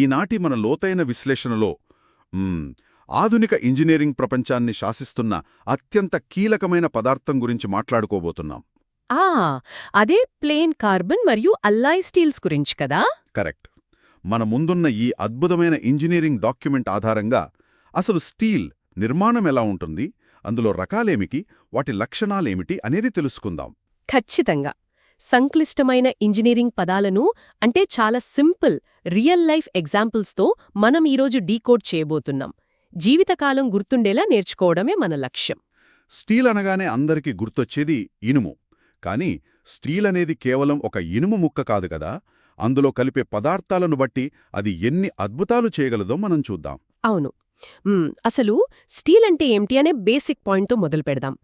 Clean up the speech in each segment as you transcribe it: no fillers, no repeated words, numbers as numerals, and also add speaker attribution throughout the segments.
Speaker 1: ఈనాటి మన లోతైన విశ్లేషణలో ఆధునిక ఇంజనీరింగ్ ప్రపంచాన్ని శాసిస్తున్న అత్యంత కీలకమైన పదార్థం గురించి మాట్లాడుకోబోతున్నాం.
Speaker 2: ఆ అదే ప్లేన్ కార్బన్ మరియు అల్లాయ్ స్టీల్స్ గురించి కదా.
Speaker 1: కరెక్ట్. మన ముందున్న ఈ అద్భుతమైన ఇంజనీరింగ్ డాక్యుమెంట్ ఆధారంగా అసలు స్టీల్ నిర్మాణం ఎలా ఉంటుంది, అందులో రకాలేమిటి, వాటి లక్షణాలేమిటి అనేది తెలుసుకుందాం.
Speaker 2: ఖచ్చితంగా. సంక్లిష్టమైన ఇంజనీరింగ్ పదాలను అంటే చాలా సింపుల్ రియల్ లైఫ్ ఎగ్జాంపుల్స్తో మనం ఈరోజు డీకోడ్ చేయబోతున్నాం. జీవితకాలం గుర్తుండేలా నేర్చుకోవడమే మన లక్ష్యం.
Speaker 1: స్టీల్ అనగానే అందరికీ గుర్తొచ్చేది ఇనుము. కానీ స్టీల్ అనేది కేవలం ఒక ఇనుము ముక్క కాదు కదా. అందులో కలిపే పదార్థాలను బట్టి అది ఎన్ని అద్భుతాలు చేయగలదో మనం చూద్దాం.
Speaker 2: అవును. అసలు స్టీల్ అంటే ఏమిటి అనే బేసిక్ పాయింట్తో మొదలు పెడదాం.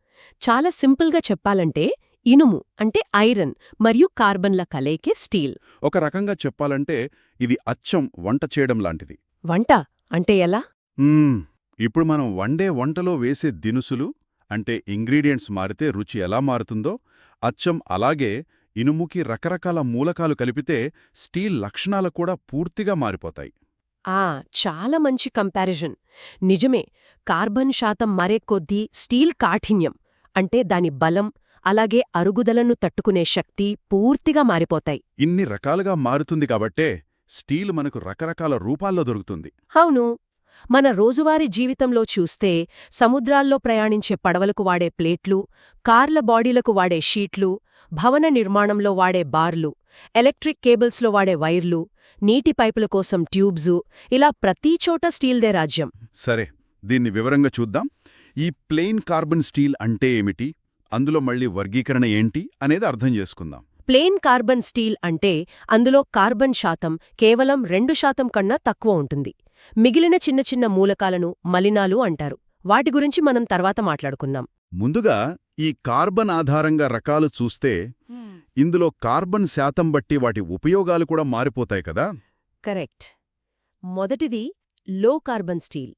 Speaker 2: చాలా సింపుల్గా చెప్పాలంటే ఇనుము అంటే ఐరన్ మరియు కార్బన్ల కలయికే స్టీల్.
Speaker 1: ఒక రకంగా చెప్పాలంటే ఇది అచ్చం వంట చేయడం లాంటిది.
Speaker 2: వంట అంటే ఎలా?
Speaker 1: ఇప్పుడు మనం వండే వంటలో వేసే దినుసులు అంటే ఇంగ్రీడియంట్స్ మారితే రుచి ఎలా మారుతుందో అచ్చం అలాగే ఇనుముకి రకరకాల మూలకాలు కలిపితే స్టీల్ లక్షణాలు కూడా పూర్తిగా మారిపోతాయి.
Speaker 2: చాలా మంచి కంపారిజన్. నిజమే. కార్బన్ శాతం మారే కొద్దీ స్టీల్ కాఠిన్యం అంటే దాని బలం అలాగే అరుగుదలను తట్టుకునే శక్తి పూర్తిగా మారిపోతాయి.
Speaker 1: ఇన్ని రకాలుగా మారుతుంది కాబట్టే స్టీల్ మనకు రకరకాల రూపాల్లో దొరుకుతుంది.
Speaker 2: అవును. మన రోజువారీ జీవితంలో చూస్తే సముద్రాల్లో ప్రయాణించే పడవలకు వాడే ప్లేట్లు, కార్ల బాడీలకు వాడే షీట్లు, భవన నిర్మాణంలో వాడే బార్లు, ఎలక్ట్రిక్ కేబుల్స్లో వాడే వైర్లు, నీటి పైపుల కోసం ట్యూబ్సు, ఇలా ప్రతీచోట స్టీల్దే రాజ్యం.
Speaker 1: సరే, దీన్ని వివరంగా చూద్దాం. ఈ ప్లెయిన్ కార్బన్ స్టీల్ అంటే ఏమిటి, అందులో మళ్ళీ వర్గీకరణ ఏంటి అనేది అర్థం చేసుకుందాం.
Speaker 2: ప్లెయిన్ కార్బన్ స్టీల్ అంటే అందులో కార్బన్ శాతం కేవలం 2% కన్నా తక్కువ ఉంటుంది. మిగిలిన చిన్న చిన్న మూలకాలను మలినాలు అంటారు. వాటి గురించి మనం తర్వాత మాట్లాడుకుందాం.
Speaker 1: ముందుగా ఈ కార్బన్ ఆధారంగా రకాలు చూస్తే ఇందులో కార్బన్ శాతం బట్టి వాటి ఉపయోగాలు కూడా మారిపోతాయి కదా.
Speaker 2: కరెక్ట్. మొదటిది లో కార్బన్ స్టీల్.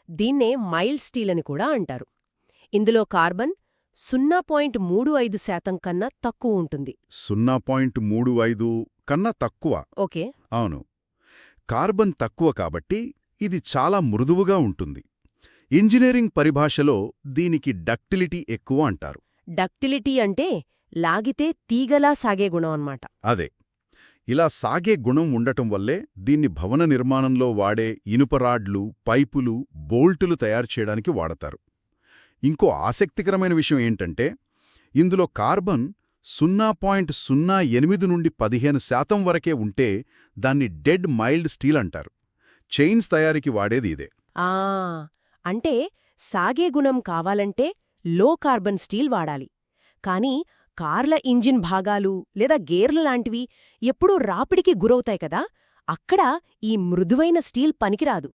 Speaker 2: దీన్నే మైల్డ్ స్టీల్ అని కూడా అంటారు. ఇందులో కార్బన్ 0.35% కన్నా తక్కువ ఉంటుంది.
Speaker 1: 0.35 కన్నా తక్కువ.
Speaker 2: ఓకే.
Speaker 1: అవును. కార్బన్ తక్కువ కాబట్టి ఇది చాలా మృదువుగా ఉంటుంది. ఇంజనీరింగ్ పరిభాషలో దీనికి డక్టిలిటీ ఎక్కువ అంటారు.
Speaker 2: డక్టిలిటీ అంటే లాగితే తీగలా సాగే గుణం అన్నమాట.
Speaker 1: అదే. ఇలా సాగే గుణం ఉండటం వల్లే దీన్ని భవన నిర్మాణంలో వాడే ఇనుపరాడ్లు, పైపులు, బోల్టులు తయారు చేయడానికి వాడతారు. ఇంకో ఆసక్తికరమైన విషయం ఏంటంటే ఇందులో కార్బన్ 0.08 నుండి 15% వరకే ఉంటే దాన్ని డెడ్ మైల్డ్ స్టీల్ అంటారు. చైన్స్ తయారీకి వాడేది ఇదే.
Speaker 2: అంటే సాగే గుణం కావాలంటే లో కార్బన్ స్టీల్ వాడాలి. కానీ కార్ల ఇంజిన్ భాగాలు లేదా గేర్ల లాంటివి ఎప్పుడూ రాపిడికి గురవుతాయి కదా, అక్కడ ఈ మృదువైన స్టీల్ పనికిరాదు.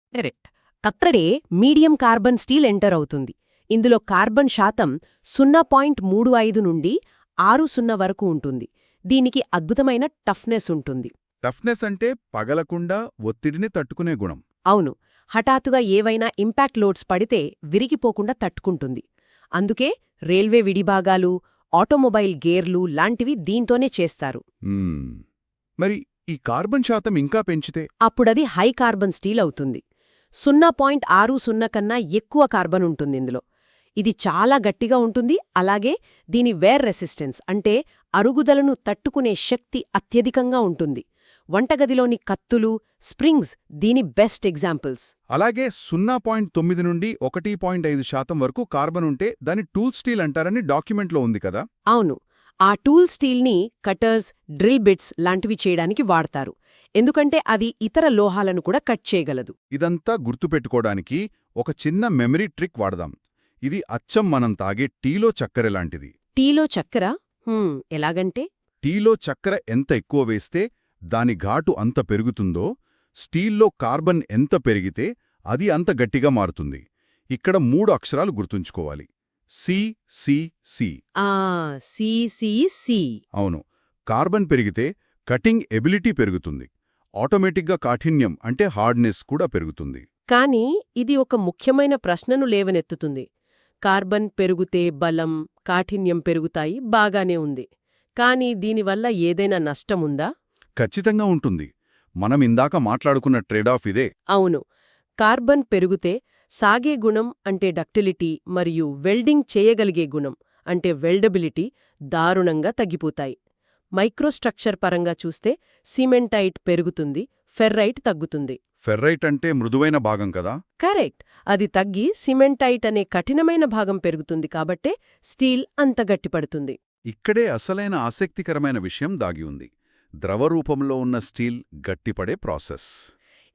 Speaker 2: అక్కడే మీడియం కార్బన్ స్టీల్ ఎంటర్ అవుతుంది. ఇందులో కార్బన్ శాతం 0.35 నుండి 60 వరకు ఉంటుంది. దీనికి అద్భుతమైన టఫ్నెస్ ఉంటుంది.
Speaker 1: టఫ్నెస్ అంటే పగలకుండా ఒత్తిడిని తట్టుకునే గుణం.
Speaker 2: అవును. హఠాత్తుగా ఏవైనా ఇంపాక్ట్ లోడ్స్ పడితే విరిగిపోకుండా తట్టుకుంటుంది. అందుకే రైల్వే విడిభాగాలు, ఆటోమొబైల్ గేర్లు లాంటివి దీంతోనే చేస్తారు.
Speaker 1: మరి ఈ కార్బన్ శాతం ఇంకా పెంచితే
Speaker 2: అప్పుడది హై కార్బన్ స్టీల్ అవుతుంది. 0.60 కన్నా ఎక్కువ కార్బన్ ఉంటుంది ఇందులో. ఇది చాలా గట్టిగా ఉంటుంది. అలాగే దీని వేర్ రెసిస్టెన్స్ అంటే అరుగుదలను తట్టుకునే శక్తి అత్యధికంగా ఉంటుంది. వంటగదిలోని కత్తులు, స్ప్రింగ్స్ దీని బెస్ట్ ఎగ్జాంపుల్స్.
Speaker 1: అలాగే 0.9 నుండి 1.5% వరకు కార్బన్ ఉంటే దాని టూల్ స్టీల్ అంటారని డాక్యుమెంట్లో ఉంది కదా.
Speaker 2: అవును. ఆ టూల్ స్టీల్ని కటర్స్, డ్రిల్ బిట్స్ లాంటివి చేయడానికి వాడతారు. ఎందుకంటే అది ఇతర లోహాలను కూడా కట్ చేయగలదు.
Speaker 1: ఇదంతా గుర్తుపెట్టుకోవడానికి ఒక చిన్న మెమరీ ట్రిక్ వాడదాం. ఇది అచ్చం మనం తాగే టీలో చక్కెర లాంటిది.
Speaker 2: టీలో చక్కెర? ఎలాగంటే
Speaker 1: టీలో చక్కెర ఎంత ఎక్కువ వేస్తే దాని ఘాటు అంత పెరుగుతుందో, స్టీల్లో కార్బన్ ఎంత పెరిగితే అది అంత గట్టిగా మారుతుంది. ఇక్కడ 3 అక్షరాలు గుర్తుంచుకోవాలి. CCC.
Speaker 2: CCC.
Speaker 1: అవును. కార్బన్ పెరిగితే కటింగ్ ఎబిలిటీ పెరుగుతుంది. ఆటోమేటిక్గా కాఠిన్యం అంటే హార్డ్నెస్ కూడా పెరుగుతుంది.
Speaker 2: కానీ ఇది ఒక ముఖ్యమైన ప్రశ్నను లేవనెత్తుతుంది. కార్బన్ పెరుగుతే బలం, కాఠిన్యం పెరుగుతాయి, బాగానే ఉంది. కానీ దీనివల్ల ఏదైనా నష్టముందా?
Speaker 1: ఖచ్చితంగా ఉంటుంది. మనం ఇందాక మాట్లాడుకున్న ట్రేడాఫ్ ఇదే.
Speaker 2: అవును. కార్బన్ పెరుగుతే సాగే గుణం అంటే డక్టిలిటీ మరియు వెల్డింగ్ చేయగలిగే గుణం అంటే వెల్డబిలిటీ దారుణంగా తగ్గిపోతాయి. మైక్రోస్ట్రక్చర్ పరంగా చూస్తే సిమెంటైట్ పెరుగుతుంది, ఫెర్రైట్ తగ్గుతుంది.
Speaker 1: ఫెర్రైట్ అంటే మృదువైన భాగం కదా.
Speaker 2: కరెక్ట్. అది తగ్గి సిమెంటైట్ అనే కఠినమైన భాగం పెరుగుతుంది కాబట్టే స్టీల్ అంత గట్టిపడుతుంది.
Speaker 1: ఇక్కడే అసలైన ఆసక్తికరమైన విషయం దాగి ఉంది. ద్రవరూపంలో ఉన్న స్టీల్ గట్టిపడే ప్రాసెస్.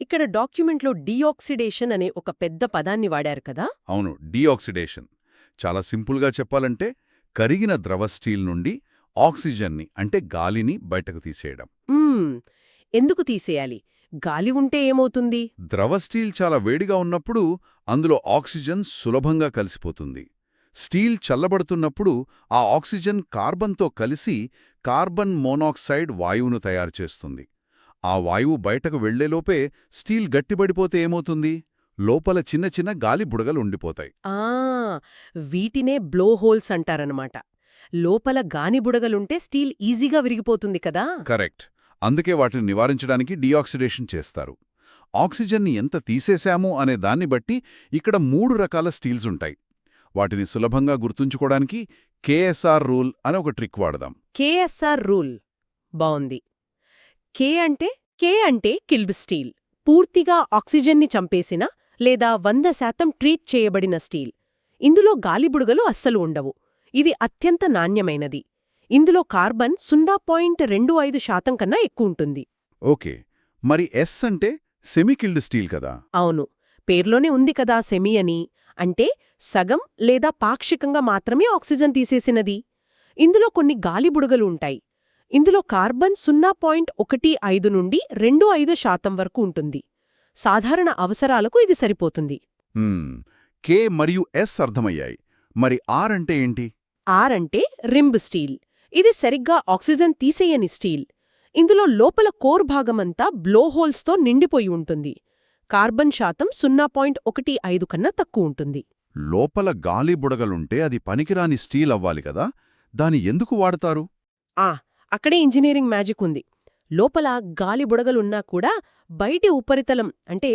Speaker 2: ఇక్కడ డాక్యుమెంట్లో డీఆక్సిడేషన్ అనే ఒక పెద్ద పదాన్ని వాడారు కదా.
Speaker 1: అవును, డీఆక్సిడేషన్. చాలా సింపుల్గా చెప్పాలంటే కరిగిన ద్రవ స్టీల్ నుండి ఆక్సిజన్ని అంటే గాలిని బయటకు తీసేయడం.
Speaker 2: ఎందుకు తీసేయాలి? గాలి ఉంటే ఏమవుతుంది?
Speaker 1: ద్రవ స్టీల్ చాలా వేడిగా ఉన్నప్పుడు అందులో ఆక్సిజన్ సులభంగా కలిసిపోతుంది. స్టీల్ చల్లబడుతున్నప్పుడు ఆ ఆక్సిజన్ కార్బన్తో కలిసి కార్బన్ మోనాక్సైడ్ వాయువును తయారుచేస్తుంది. ఆ వాయువు బయటకు వెళ్లేలోపే స్టీల్ గట్టిపడిపోతే ఏమవుతుంది? లోపల చిన్న చిన్న గాలి బుడగలు ఉండిపోతాయి.
Speaker 2: వీటినే బ్లోహోల్స్ అంటారనమాట. లోపల గానిబుడగలుంటే స్టీల్ ఈజీగా విరిగిపోతుంది కదా.
Speaker 1: కరెక్ట్. అందుకే వాటిని నివారించడానికి డీఆక్సిడేషన్ చేస్తారు. ఆక్సిజన్ని ఎంత తీసేశాము అనే దాన్ని బట్టి ఇక్కడ 3 రకాల స్టీల్స్ ఉంటాయి. వాటిని సులభంగా గుర్తుంచుకోవడానికి కేఎస్ఆర్ రూల్ అనే ఒక ట్రిక్ వాడదాం.
Speaker 2: కేఎస్ఆర్ రూల్ బావుంది. కే అంటే కిల్డ్ స్టీల్. పూర్తిగా ఆక్సిజన్ని చంపేసిన లేదా 100% ట్రీట్ చేయబడిన స్టీల్. ఇందులో గాలిబుడగలు అస్సలు ఉండవు. ఇది అత్యంత నాణ్యమైనది. ఇందులో కార్బన్ 0.25% కన్నా ఎక్కువుంటుంది.
Speaker 1: ఓకే, మరి ఎస్ అంటే సెమీకిల్డ్ స్టీల్ కదా.
Speaker 2: అవును, పేర్లోనే ఉంది కదా సెమీ అని. అంటే సగం లేదా పాక్షికంగా మాత్రమే ఆక్సిజన్ తీసేసినది. ఇందులో కొన్ని గాలిబుడగలు ఉంటాయి. ఇందులో కార్బన్ 0.15 నుండి 25% వరకు ఉంటుంది. సాధారణ అవసరాలకు ఇది సరిపోతుంది.
Speaker 1: కే మరియు ఎస్ అర్థమయ్యాయి. మరి ఆర్ అంటే ఏంటి?
Speaker 2: ఆర్ అంటే రింబ్ స్టీల్. ఇది సరిగ్గా ఆక్సిజన్ తీసేయని స్టీల్. ఇందులో లోపల కోర్ భాగమంతా బ్లోహోల్స్తో నిండిపోయి ఉంటుంది. కార్బన్ శాతం 0.15 కన్నా తక్కువ ఉంటుంది.
Speaker 1: లోపల గాలి బుడగలుంటే అది పనికిరాని స్టీల్ అవ్వాలి కదా. దాని ఎందుకు వాడతారు?
Speaker 2: అక్కడే ఇంజనీరింగ్ మ్యాజిక్ ఉంది. లోపల గాలి బుడగలున్నా కూడా బయటి ఉపరితలం అంటే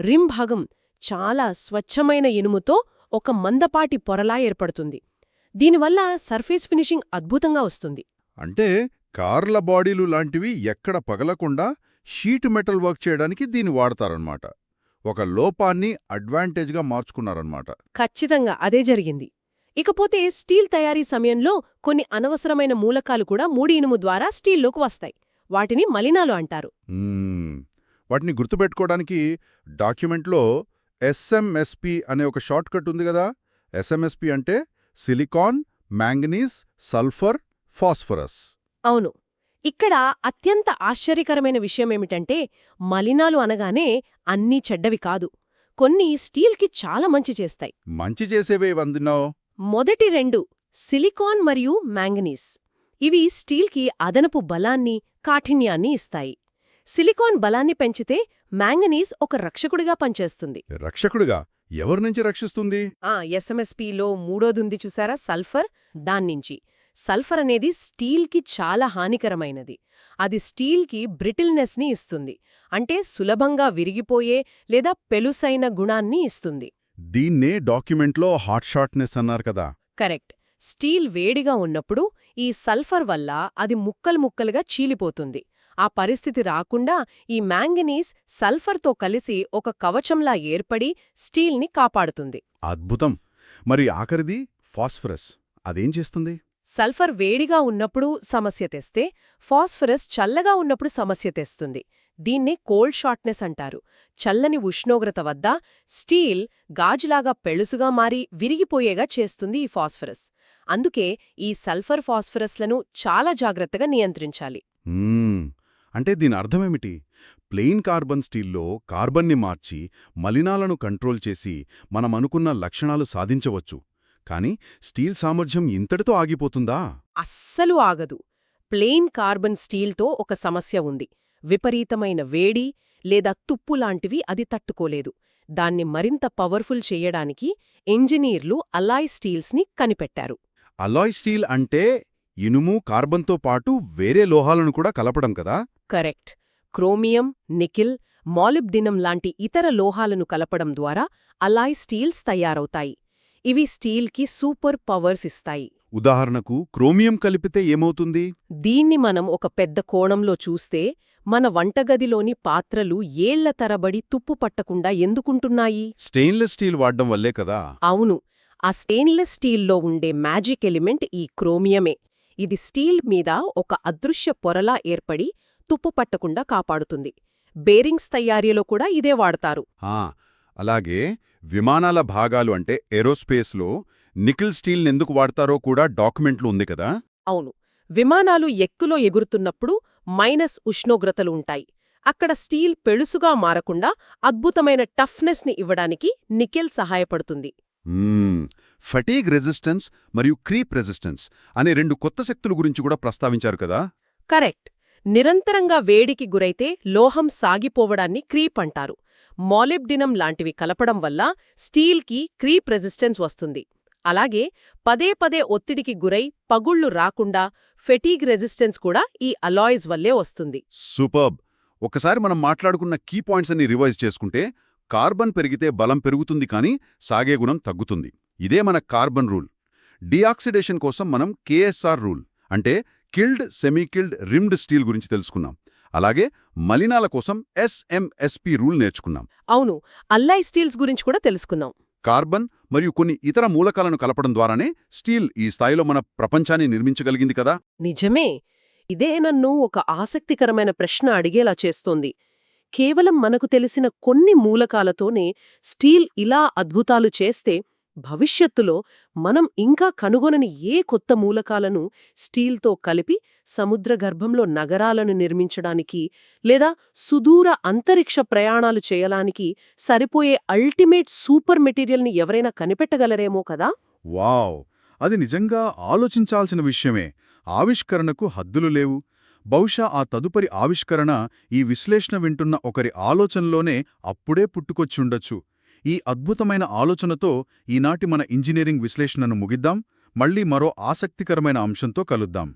Speaker 2: రిమ్ భాగం చాలా స్వచ్ఛమైన ఇనుముతో ఒక మందపాటి పొరలా ఏర్పడుతుంది. దీనివల్ల సర్ఫేస్ ఫినిషింగ్ అద్భుతంగా వస్తుంది.
Speaker 1: అంటే కార్ల బాడీలు లాంటివి ఎక్కడ పగలకుండా షీట్ మెటల్ వర్క్ చేయడానికి దీన్ని వాడతారన్నమాట. ఒక లోపాన్ని అడ్వాంటేజ్గా మార్చుకున్నారన్నమాట.
Speaker 2: ఖచ్చితంగా అదే జరిగింది. ఇకపోతే స్టీల్ తయారీ సమయంలో కొన్ని అనవసరమైన మూలకాలు కూడా ముడి ఇనుము ద్వారా స్టీల్లోకి వస్తాయి. వాటిని మలినాలు అంటారు.
Speaker 1: వాటిని గుర్తుపెట్టుకోవడానికి డాక్యుమెంట్లో ఎస్ఎంఎస్పి అనే ఒక షార్ట్ కట్ ఉంది కదా. ఎస్ఎంఎస్పి అంటే సిలికాన్, మ్యాంగనీస్, సల్ఫర్, ఫాస్ఫరస్.
Speaker 2: అవును. ఇక్కడ అత్యంత ఆశ్చర్యకరమైన విషయమేమిటంటే మలినాలు అనగానే అన్నీ చెడ్డవి కాదు. కొన్ని స్టీల్కి చాలా మంచి చేస్తాయి.
Speaker 1: మంచి చేసేవే వందినావు.
Speaker 2: మొదటి 2 సిలికాన్ మరియు మ్యాంగనీస్. ఇవి స్టీల్కి అదనపు బలాన్ని, కాఠిన్యాన్ని ఇస్తాయి. సిలికాన్ బలాన్ని పెంచితే మ్యాంగనీస్ ఒక రక్షకుడిగా పనిచేస్తుంది.
Speaker 1: రక్షకుడిగా? ఎవరినుంచి రక్షిస్తుంది?
Speaker 2: ఎస్ఎంఎస్పిలో మూడోదుంది చూసారా, సల్ఫర్. దాన్నించి. సల్ఫర్ అనేది స్టీల్కి చాలా హానికరమైనది. అది స్టీల్కి బ్రిటిల్నెస్ని ఇస్తుంది. అంటే సులభంగా విరిగిపోయే లేదా పెలుసైన గుణాన్ని ఇస్తుంది.
Speaker 1: దీన్నే డాక్యుమెంట్లో హాట్ షార్ట్నెస్ అన్నారు కదా.
Speaker 2: కరెక్ట్. స్టీల్ వేడిగా ఉన్నప్పుడు ఈ సల్ఫర్ వల్ల అది ముక్కలుగా చీలిపోతుంది. ఆ పరిస్థితి రాకుండా ఈ మ్యాంగనీస్ సల్ఫర్తో కలిసి ఒక కవచంలా ఏర్పడి స్టీల్ని కాపాడుతుంది.
Speaker 1: అద్భుతం. మరి ఆఖరిది ఫాస్ఫరస్. అదేం చేస్తుంది?
Speaker 2: సల్ఫర్ వేడిగా ఉన్నప్పుడు సమస్య తెస్తే, ఫాస్ఫరస్ చల్లగా ఉన్నప్పుడు సమస్య తెస్తుంది. దీన్నే కోల్డ్ షార్ట్నెస్ అంటారు. చల్లని ఉష్ణోగ్రత వద్ద స్టీల్ గాజులాగా పెళుసుగా మారి విరిగిపోయేగా చేస్తుంది ఈ ఫాస్ఫరస్. అందుకే ఈ సల్ఫర్ ఫాస్ఫరస్లను చాలా జాగ్రత్తగా నియంత్రించాలి.
Speaker 1: అంటే దీని అర్థమేమిటి? ప్లెయిన్ కార్బన్ స్టీల్లో కార్బన్ని మార్చి మలినాలను కంట్రోల్ చేసి మనమనుకున్న లక్షణాలు సాధించవచ్చు. కానీ స్టీల్ సామర్థ్యం ఇంతటితో ఆగిపోతుందా?
Speaker 2: అస్సలు ఆగదు. ప్లెయిన్ కార్బన్ స్టీల్తో ఒక సమస్య ఉంది. విపరీతమైన వేడి లేదా తుప్పులాంటివి అది తట్టుకోలేదు. దాన్ని మరింత పవర్ఫుల్ చెయ్యడానికి ఇంజనీర్లు అలాయ్ స్టీల్స్ని కనిపెట్టారు.
Speaker 1: అలాయ్ స్టీల్ అంటే ఇనుము, కార్బన్తో పాటు వేరే లోహాలను కూడా కలపడం కదా?
Speaker 2: కరెక్ట్. క్రోమియం, నికెల్, మాలిబ్డినం లాంటి ఇతర లోహాలను కలపడం ద్వారా అలాయ్ స్టీల్స్ తయారవుతాయి. ఇవి స్టీల్కి సూపర్ పవర్స్ ఇస్తాయి.
Speaker 1: ఉదాహరణకు క్రోమియం కలిపితే ఏమవుతుంది?
Speaker 2: దీన్ని మనం ఒక పెద్ద కోణంలో చూస్తే మన వంటగదిలోని పాత్రలు ఏళ్ల తరబడి తుప్పు పట్టకుండా ఎందుకుంటున్నాయి?
Speaker 1: స్టెయిన్లెస్ స్టీల్ వాడడం వల్లే కదా.
Speaker 2: అవును, ఆ స్టెయిన్లెస్ స్టీల్లో ఉండే మ్యాజిక్ ఎలిమెంట్ ఈ క్రోమియమే. ఇది స్టీల్ మీద ఒక అదృశ్య పొరలా ఏర్పడి తుప్పు పట్టకుండా కాపాడుతుంది. బేరింగ్స్ తయారీలో కూడా ఇదే వాడతారు.
Speaker 1: అలాగే విమానాల భాగాలు అంటే ఏరోస్పేస్లో నికెల్ స్టీల్ ఎందుకు వాడతారో కూడా డాక్యుమెంట్లు ఉంది కదా.
Speaker 2: అవును, విమానాలు ఎత్తులో ఎగురుతున్నప్పుడు మైనస్ ఉష్ణోగ్రతలు ఉంటాయి. అక్కడ స్టీల్ పెళుసుగా మారకుండా అద్భుతమైన టఫ్నెస్ని ఇవ్వడానికి నికెల్ సహాయపడుతుంది.
Speaker 1: ఫటీగ్ రెసిస్టెన్స్ మరియు క్రీప్ రెసిస్టెన్స్ అనే రెండు కొత్త శక్తుల గురించి కూడా ప్రస్తావించారు కదా.
Speaker 2: కరెక్ట్. నిరంతరంగా వేడికి గురైతే లోహం సాగిపోవడాన్ని క్రీప్ అంటారు. మాలిబ్డినం లాంటివి కలపడం వల్ల స్టీల్కి క్రీప్ రెసిస్టెన్స్ వస్తుంది. అలాగే పదే పదే ఒత్తిడికి గురై పగుళ్లు రాకుండా ఫెటీగ్ రెసిస్టెన్స్ కూడా ఈ అలాయ్స్ వల్లే వస్తుంది.
Speaker 1: సూపర్బ్. ఒకసారి మనం మాట్లాడుకున్న కీ పాయింట్స్ అన్ని రివైజ్ చేసుకుంటే, కార్బన్ పెరిగితే బలం పెరుగుతుంది కానీ సాగే గుణం తగ్గుతుంది. ఇదే మన కార్బన్ రూల్. డీఆక్సిడేషన్ కోసం మనం కేఎస్ఆర్ రూల్ అంటే కిల్డ్ సెమీకిల్డ్ రిమ్డ్ స్టీల్ గురించి తెలుసుకున్నాం. అలాగే మలినాల కోసం ఎస్ఎంఎస్పి రూల్ నేర్చుకున్నాం.
Speaker 2: అవును, అల్లాయ్ స్టీల్స్ గురించి కూడా తెలుసుకున్నాం.
Speaker 1: కార్బన్ మరియు కొన్ని ఇతర మూలకాలను కలపడం ద్వారానే స్టీల్ ఈ స్థాయిలో మన ప్రపంచాన్ని నిర్మించగలిగింది కదా.
Speaker 2: నిజమే. ఇదే నన్ను ఒక ఆసక్తికరమైన ప్రశ్న అడిగేలా చేస్తోంది. కేవలం మనకు తెలిసిన కొన్ని మూలకాలతోనే స్టీల్ ఇలా అద్భుతాలు చేస్తే, భవిష్యత్తులో మనం ఇంకా కనుగొనని ఏ కొత్త మూలకాలను స్టీల్తో కలిపి సముద్రగర్భంలో నగరాలను నిర్మించడానికి లేదా సుదూర అంతరిక్ష ప్రయాణాలు చేయడానికి సరిపోయే అల్టిమేట్ సూపర్ మెటీరియల్ని ఎవరైనా కనిపెట్టగలరేమో కదా.
Speaker 3: వావ్! అది నిజంగా ఆలోచించాల్సిన విషయమే. ఆవిష్కరణకు హద్దులు లేవు. బహుశా ఆ తదుపరి ఆవిష్కరణ ఈ విశ్లేషణ వింటున్న ఒకరి ఆలోచనలోనే అప్పుడే పుట్టుకొచ్చుండొచ్చు. ఈ అద్భుతమైన ఆలోచనతో ఈనాటి మన ఇంజనీరింగ్ విశ్లేషణను ముగిద్దాం. మళ్ళీ మరో ఆసక్తికరమైన అంశంతో కలుద్దాం.